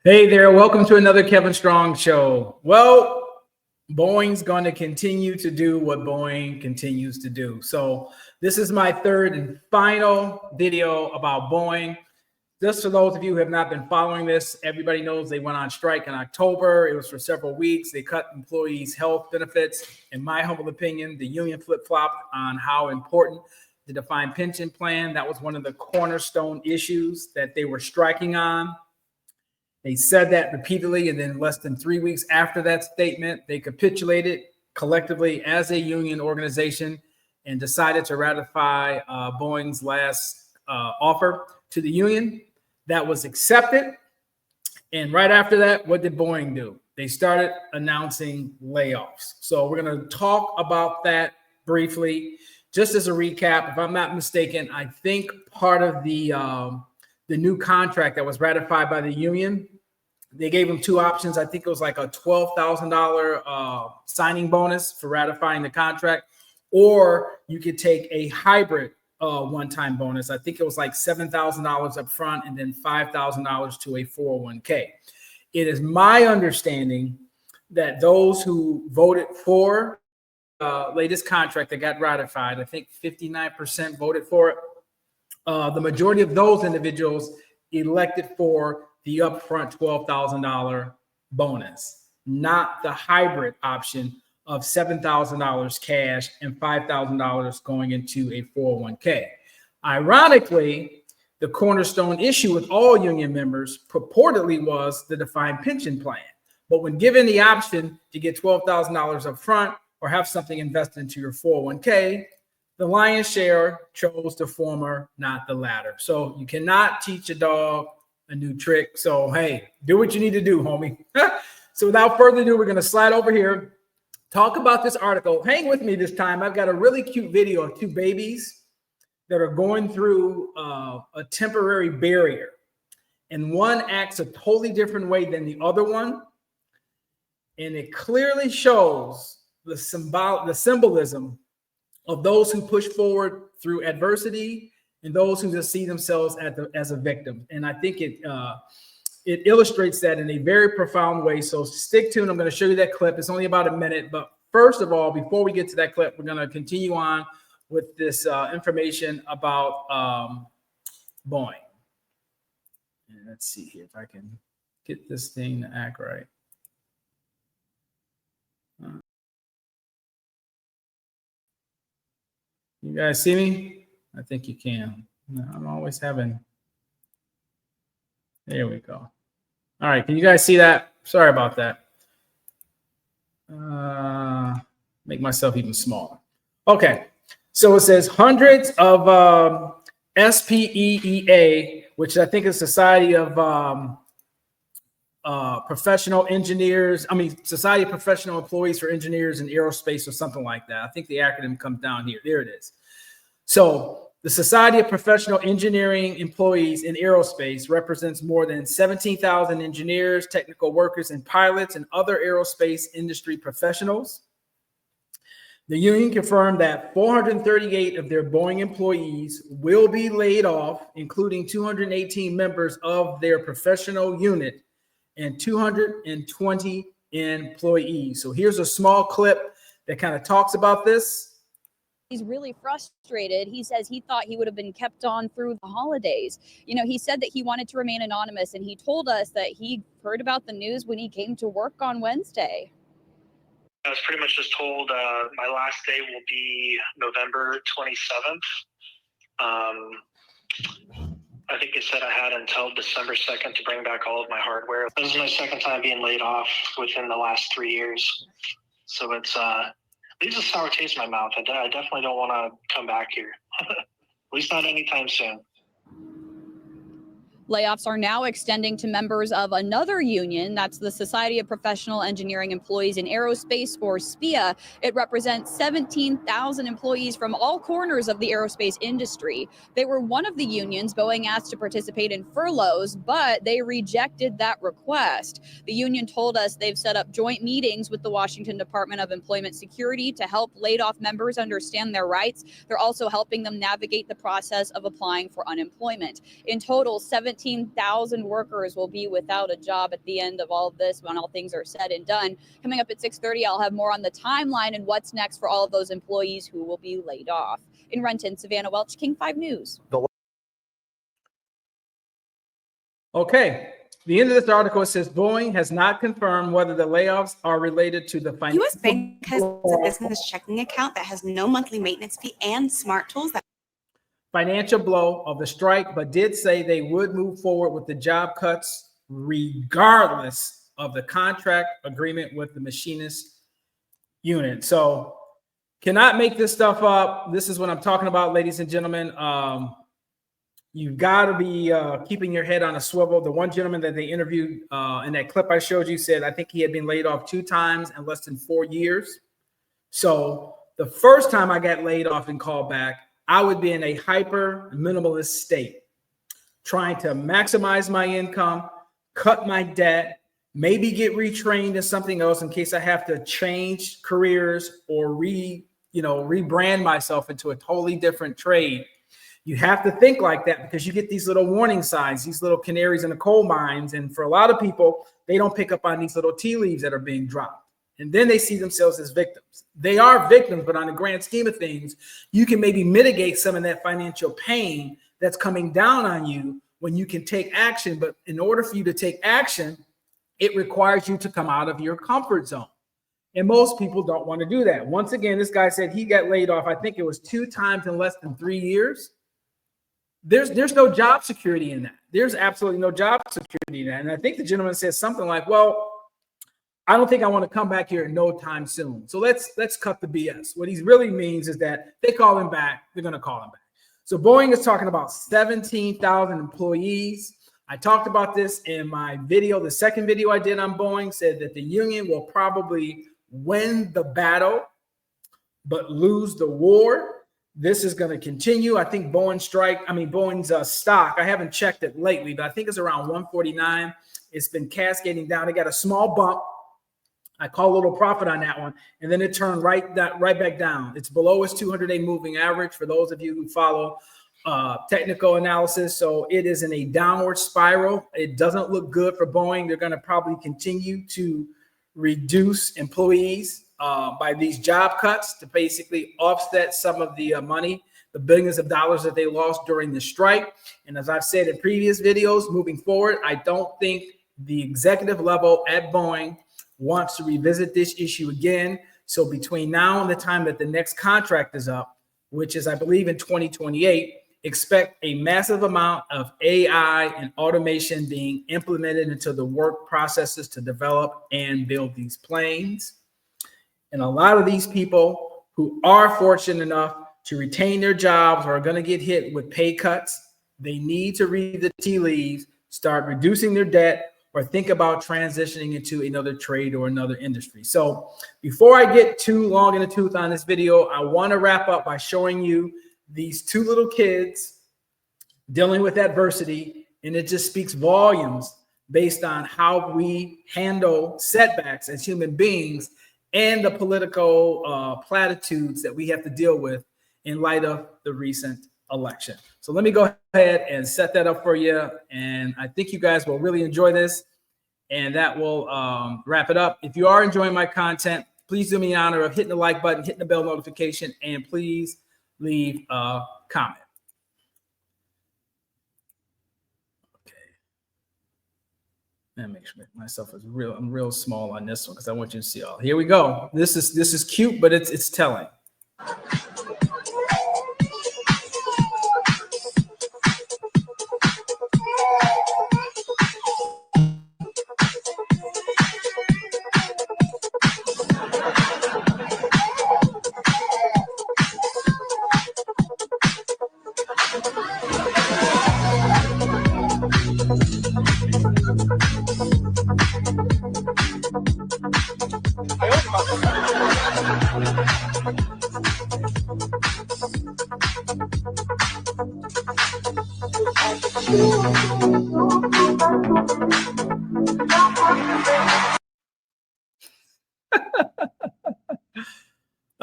Hey there, welcome to another Kevin Strong show. Well, Boeing's going to continue to do what Boeing continues to do. So this is my third and final video about Boeing. Just for those of you who have not been following this, everybody knows they went on strike in October. It was for several weeks. They cut employees' health benefits. In my humble opinion, the union flip-flopped on how important the defined pension plan. That was one of the cornerstone issues that they were striking on. They said that repeatedly, and then less than 3 weeks after that statement, they capitulated collectively as a union organization and decided to ratify Boeing's last offer to the union. That was accepted. And right after that, what did Boeing do? They started announcing layoffs. So we're going to talk about that briefly. Just as a recap, if I'm not mistaken, I think part of the new contract that was ratified by the union, they gave them two options. I think it was like a $12,000 signing bonus for ratifying the contract, or you could take a hybrid one-time bonus. I think it was like $7,000 up front and then $5,000 to a 401k. It is my understanding that those who voted for latest contract that got ratified, I think 59% voted for it. The majority of those individuals elected for the upfront $12,000 bonus, not the hybrid option of $7,000 cash and $5,000 going into a 401k. Ironically, the cornerstone issue with all union members purportedly was the defined pension plan. But when given the option to get $12,000 up front or have something invested into your 401k, the lion's share chose the former, not the latter. So you cannot teach a dog a new trick. So, hey, do what you need to do, homie. So without further ado, we're going to slide over here, talk about this article. Hang with me this time. I've got a really cute video of two babies that are going through a temporary barrier. And one acts a totally different way than the other one. And it clearly shows the symbolism of those who push forward through adversity and those who just see themselves as a victim. And I think it illustrates that in a very profound way. So stick tuned. I'm going to show you that clip. It's only about a minute. But first of all, before we get to that clip, we're going to continue on with this information about Boeing. And let's see here if I can get this thing to act right. You guys see me? I think you can. I'm always having. There we go. All right. Can you guys see that? Sorry about that. Make myself even smaller. Okay. So it says hundreds of SPEEA, which I think is Society of Professional Engineers. Society of Professional Employees for Engineers in Aerospace or something like that. I think the acronym comes down here. There it is. So the Society of Professional Engineering Employees in Aerospace represents more than 17,000 engineers, technical workers, and pilots and other aerospace industry professionals. The union confirmed that 438 of their Boeing employees will be laid off, including 218 members of their professional unit and 220 employees. So here's a small clip that kind of talks about this. He's really frustrated. He says he thought he would have been kept on through the holidays. You know, he said that he wanted to remain anonymous, and he told us that he heard about the news when he came to work on Wednesday. I was pretty much just told my last day will be November 27th. I think they said I had until December 2nd to bring back all of my hardware. This is my second time being laid off within the last 3 years. So it's leaves a sour taste in my mouth. I definitely don't want to come back here. At least not anytime soon. Layoffs are now extending to members of another union. That's the Society of Professional Engineering Employees in Aerospace, or SPEEA. It represents 17,000 employees from all corners of the aerospace industry. They were one of the unions Boeing asked to participate in furloughs, but they rejected that request. The union told us they've set up joint meetings with the Washington Department of Employment Security to help laid-off members understand their rights. They're also helping them navigate the process of applying for unemployment. In total, 17 17,000 workers will be without a job at the end of all of this when all things are said and done. Coming up at 6:30, I'll have more on the timeline and what's next for all of those employees who will be laid off. In Renton, Savannah Welch, King 5 News. Okay. The end of this article, it says Boeing has not confirmed whether the layoffs are related to the financial. U.S. Bank has a business checking account that has no monthly maintenance fee and smart tools that financial blow of the strike, but did say they would move forward with the job cuts regardless of the contract agreement with the machinist unit. So cannot make this stuff up. This is what I'm talking about, ladies and gentlemen. You've got to be keeping your head on a swivel. The one gentleman that they interviewed in that clip I showed you said, I think he had been laid off 2 times in less than 4 years. So the first time I got laid off and called back, I would be in a hyper minimalist state, trying to maximize my income, cut my debt, maybe get retrained in something else in case I have to change careers or rebrand myself into a totally different trade. You have to think like that because you get these little warning signs, these little canaries in the coal mines. And for a lot of people, they don't pick up on these little tea leaves that are being dropped. And then they see themselves as victims. They are victims, but on the grand scheme of things, you can maybe mitigate some of that financial pain that's coming down on you when you can take action. But in order for you to take action, it requires you to come out of your comfort zone. And most people don't want to do that. Once again, this guy said he got laid off, I think it was 2 times in less than 3 years. There's no job security in that. There's absolutely no job security in that. And I think the gentleman says something like, well, I don't think I want to come back here no time soon. So let's cut the BS. What he really means is that they call him back, they're going to call him back. So Boeing is talking about 17,000 employees. I talked about this in my video. The second video I did on Boeing said that the union will probably win the battle, but lose the war. This is going to continue. I think Boeing's stock, I haven't checked it lately, but I think it's around 149. It's been cascading down. It got a small bump. I call a little profit on that one, and then it turned right back down. It's below its 200-day moving average for those of you who follow technical analysis. So it is in a downward spiral. It doesn't look good for Boeing. They're going to probably continue to reduce employees by these job cuts to basically offset some of the money, the billions of dollars that they lost during the strike. And as I've said in previous videos, moving forward, I don't think the executive level at Boeing wants to revisit this issue again. So between now and the time that the next contract is up, which is, I believe, in 2028, expect a massive amount of AI and automation being implemented into the work processes to develop and build these planes. And a lot of these people who are fortunate enough to retain their jobs are going to get hit with pay cuts. They need to read the tea leaves, start reducing their debt, or think about transitioning into another trade or another industry. So before I get too long in the tooth on this video, I want to wrap up by showing you these 2 little kids dealing with adversity. And it just speaks volumes based on how we handle setbacks as human beings and the political platitudes that we have to deal with in light of the recent election. So let me go ahead and set that up for you. And I think you guys will really enjoy this. And that will wrap it up. If you are enjoying my content, please do me the honor of hitting the like button, hitting the bell notification, and please leave a comment. Okay. Let me make sure myself is real. I'm real small on this one because I want you to see all. Here we go. This is cute, but it's telling.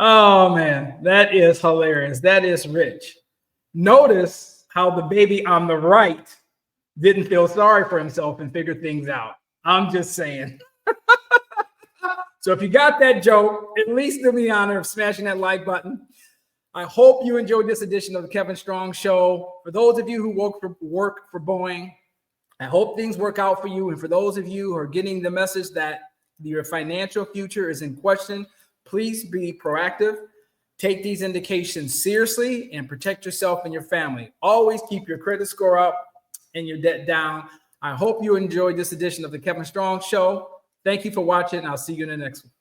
Oh man, that is hilarious. That is rich. Notice how the baby on the right didn't feel sorry for himself and figured things out. I'm just saying. So if you got that joke, at least do me the honor of smashing that like button. I hope you enjoyed this edition of the Kevin Strong Show. For those of you who work for Boeing, I hope things work out for you. And for those of you who are getting the message that your financial future is in question, please be proactive. Take these indications seriously and protect yourself and your family. Always keep your credit score up and your debt down. I hope you enjoyed this edition of the Kevin Strong Show. Thank you for watching. I'll see you in the next one.